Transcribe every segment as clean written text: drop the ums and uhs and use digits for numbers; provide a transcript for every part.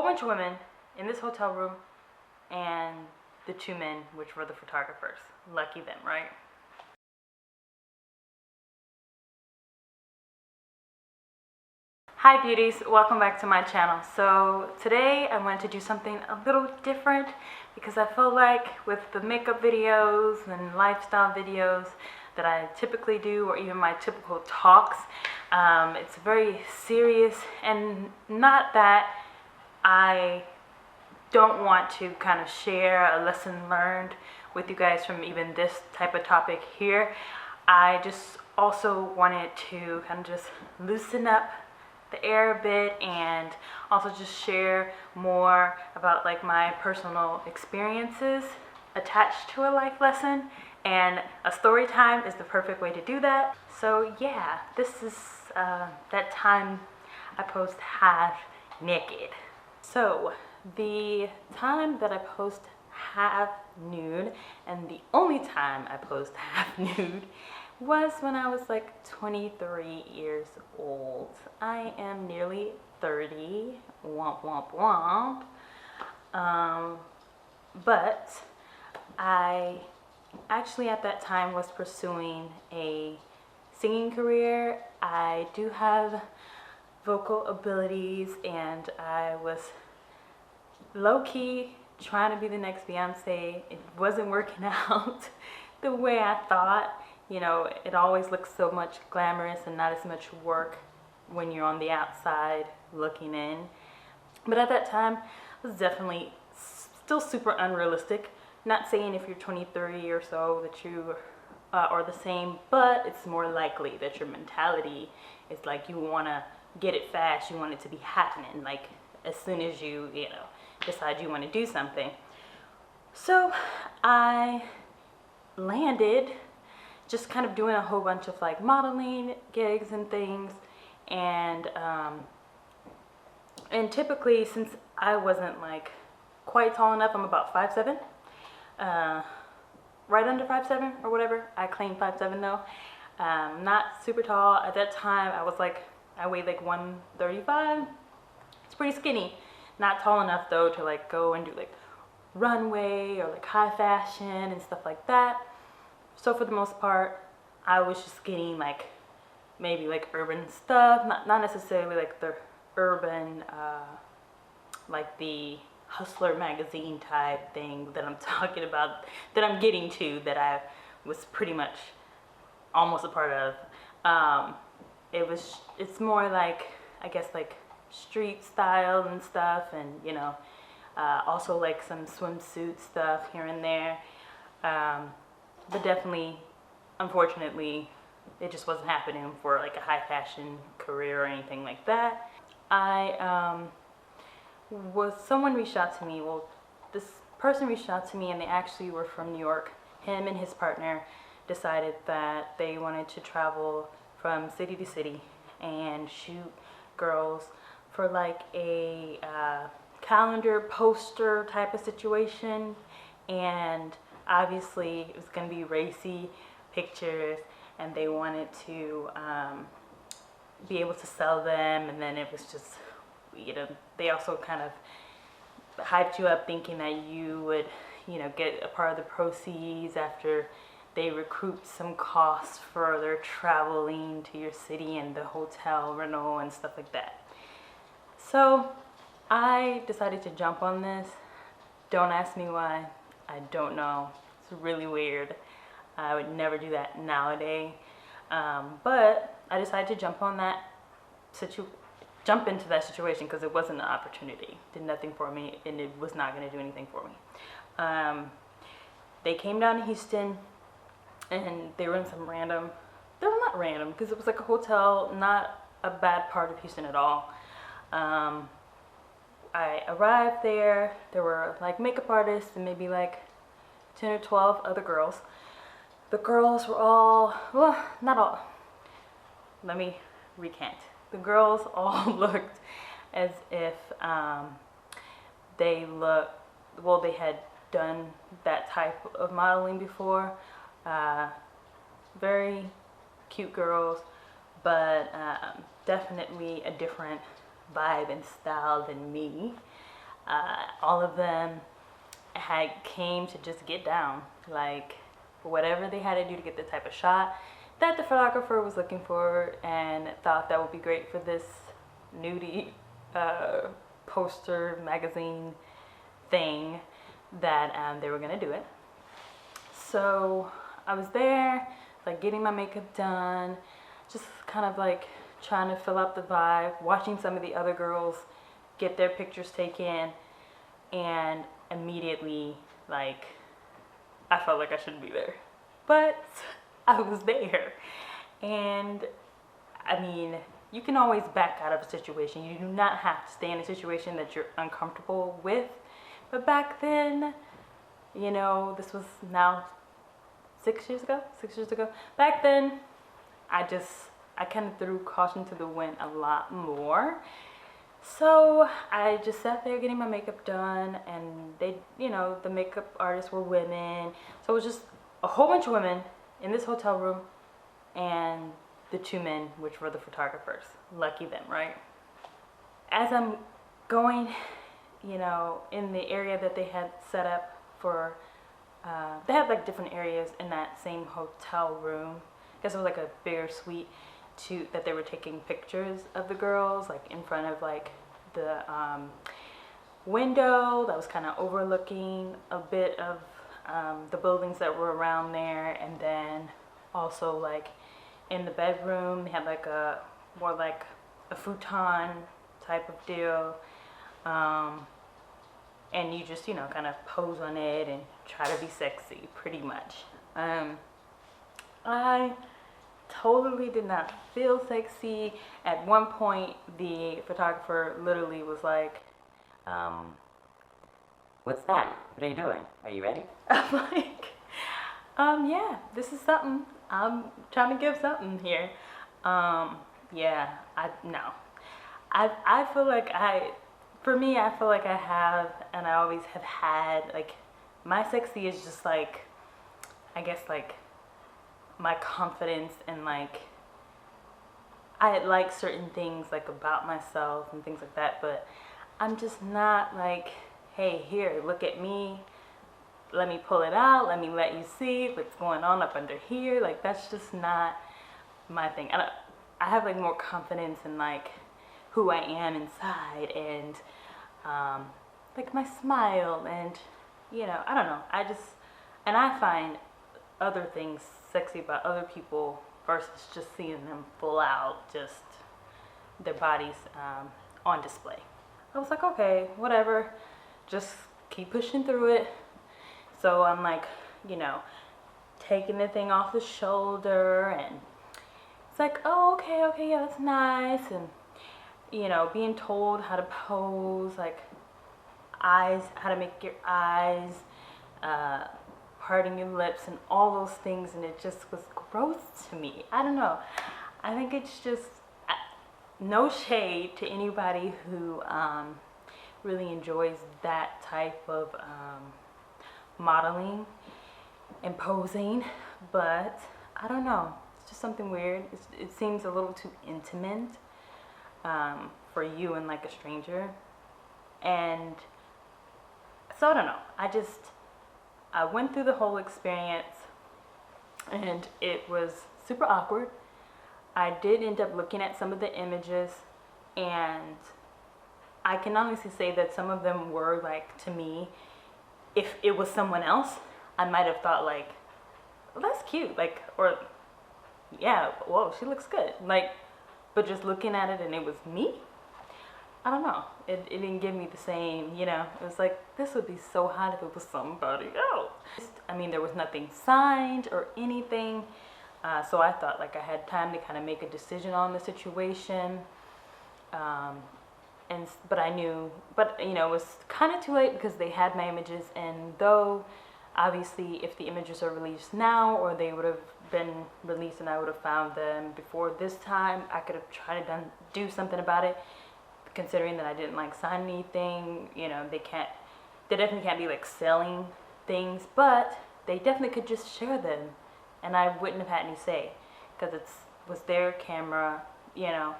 bunch of women in this hotel room and the two men, which were the photographers. Lucky them, right? Hi beauties, welcome back to my channel. So today I wanted to do something a little different because I feel like with the makeup videos and lifestyle videos that I typically do, or even my typical talks, it's very serious, and not that I don't want to kind of share a lesson learned with you guys from even this type of topic here. I just also wanted to kind of just loosen up the air a bit and also just share more about like my personal experiences attached to a life lesson, and a story time is the perfect way to do that. So yeah, this is that time I post half naked. So the time that I post half nude, and the only time I post half nude, was when I was like 23 years old. I am nearly 30, womp womp womp. But I actually at that time was pursuing a singing career. I do have vocal abilities, and I was low-key trying to be the next Beyonce. It wasn't working out the way I thought. You know, it always looks so much glamorous and not as much work when you're on the outside looking in. But at that time, it was definitely still super unrealistic. Not saying if you're 23 or so that you are the same, but it's more likely that your mentality is like you want to get it fast, you want it to be happening, like as soon as you decide you want to do something. So I landed just kind of doing a whole bunch of like modeling gigs and things, and typically, since I wasn't like quite tall enough, I'm about 5'7", right under 5'7" or whatever. I claim 5'7" though. Not super tall at that time. I weighed like 135. It's pretty skinny. Not tall enough though to like go and do like runway or like high fashion and stuff like that. So for the most part, I was just getting like maybe like urban stuff, not necessarily like the urban, like the Hustler magazine type thing that I'm talking about, that I'm getting to, that I was pretty much almost a part of. It's more like, I guess, like street style and stuff, and also like some swimsuit stuff here and there. But definitely, unfortunately, it just wasn't happening for like a high fashion career or anything like that. Someone reached out to me. Well, this person reached out to me, and they actually were from New York. Him and his partner decided that they wanted to travel from city to city and shoot girls for like a calendar poster type of situation, and obviously it was going to be racy pictures, and they wanted to be able to sell them. And then it was just, they also kind of hyped you up thinking that you would get a part of the proceeds after they recoup some costs for their traveling to your city and the hotel rental and stuff like that. So I decided to jump on this. Don't ask me why. I don't know. It's really weird. I would never do that nowadays. But I decided to jump into that situation because it wasn't an opportunity. It did nothing for me, and it was not going to do anything for me. They came down to Houston, and they were in some random, they were not random because it was like a hotel, not a bad part of Houston at all. I arrived there. There were like makeup artists and maybe like 10 or 12 other girls. The girls were all, well, not all. Let me recant. The girls all looked as if they had done that type of modeling before. Very cute girls, but definitely a different vibe and style than me. All of them came to just get down, like whatever they had to do to get the type of shot that the photographer was looking for, and thought that would be great for this nudie poster magazine thing that they were gonna do it. So I was there, like getting my makeup done, just kind of like trying to fill out the vibe, watching some of the other girls get their pictures taken, and immediately, like, I felt like I shouldn't be there, but I was there. And I mean, you can always back out of a situation. You do not have to stay in a situation that you're uncomfortable with. But back then, you know, this was now 6 years ago. Back then, I kind of threw caution to the wind a lot more. So I just sat there getting my makeup done, and they, you know, the makeup artists were women. So it was just a whole bunch of women in this hotel room, and the 2 men, which were the photographers. Lucky them, right? As I'm going, you know, in the area that they had set up for, they had like different areas in that same hotel room. I guess it was like a bigger suite that they were taking pictures of the girls, like in front of like the window that was kind of overlooking a bit of the buildings that were around there. And then also like in the bedroom, they had like more like a futon type of deal. And you just, you know, kind of pose on it and try to be sexy, pretty much. I totally did not feel sexy. At one point, the photographer literally was like, What's that? What are you doing? Are you ready? I'm like, yeah, this is something. I'm trying to give something here. Yeah, I feel like for me, I feel like I have, and I always have had, like, my sexy is just like, I guess like my confidence, and like, I like certain things like about myself and things like that, but I'm just not like, hey, here, look at me, let me pull it out, let me let you see what's going on up under here. Like, that's just not my thing. I have like more confidence in like who I am inside, and like my smile, and you know, I don't know, I find other things sexy about other people versus just seeing them full out, just their bodies on display. I was like, okay, whatever, just keep pushing through it. So I'm like, you know, taking the thing off the shoulder, and it's like, oh, okay, yeah, that's nice. And, you know, being told how to pose, like eyes, how to make your eyes, parting your lips, and all those things. And it just was gross to me. I don't know. I think it's just, no shade to anybody who really enjoys that type of modeling and posing, but I don't know, it's just something weird. It seems a little too intimate for you and like a stranger. And so I don't know, I went through the whole experience, and it was super awkward. I did end up looking at some of the images, and I can honestly say that some of them were like, to me, if it was someone else, I might have thought like, well, that's cute, like, or yeah, whoa, she looks good, like, but just looking at it and it was me, I don't know, it didn't give me the same, you know, it was like, this would be so hot if it was somebody else. I mean, there was nothing signed or anything, so I thought like I had time to kind of make a decision on the situation. But I knew, but you know, it was kind of too late because they had my images, and though obviously if the images are released now, or they would have been released and I would have found them before this time, I could have tried to do something about it, considering that I didn't like sign anything. You know, they definitely can't be like selling things, but they definitely could just share them, and I wouldn't have had any say because it was their camera, you know.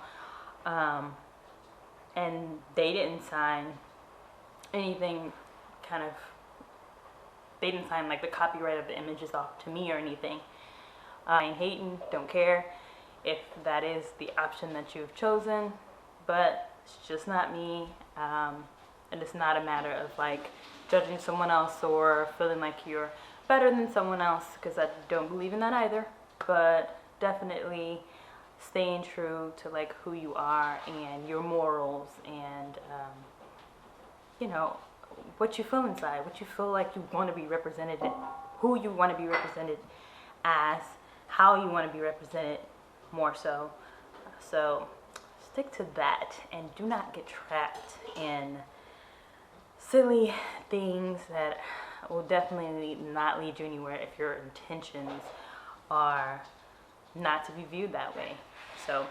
And they didn't sign anything kind of, they didn't sign like the copyright of the images off to me or anything. I ain't hating, don't care if that is the option that you've chosen, but it's just not me. And it's not a matter of like judging someone else or feeling like you're better than someone else, because I don't believe in that either. But definitely staying true to like who you are and your morals and you know, what you feel inside, what you feel like you want to be represented, who you want to be represented as, how you want to be represented more so. So stick to that and do not get trapped in silly things that will definitely not lead you anywhere if your intentions are not to be viewed that way. So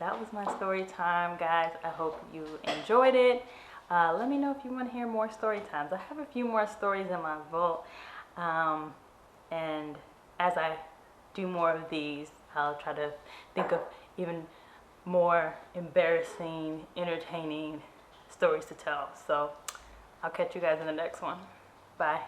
that was my story time, guys. I hope you enjoyed it. Let me know if you want to hear more story times. I have a few more stories in my vault, and as I do more of these, I'll try to think of even more embarrassing, entertaining stories to tell. So I'll catch you guys in the next one. Bye.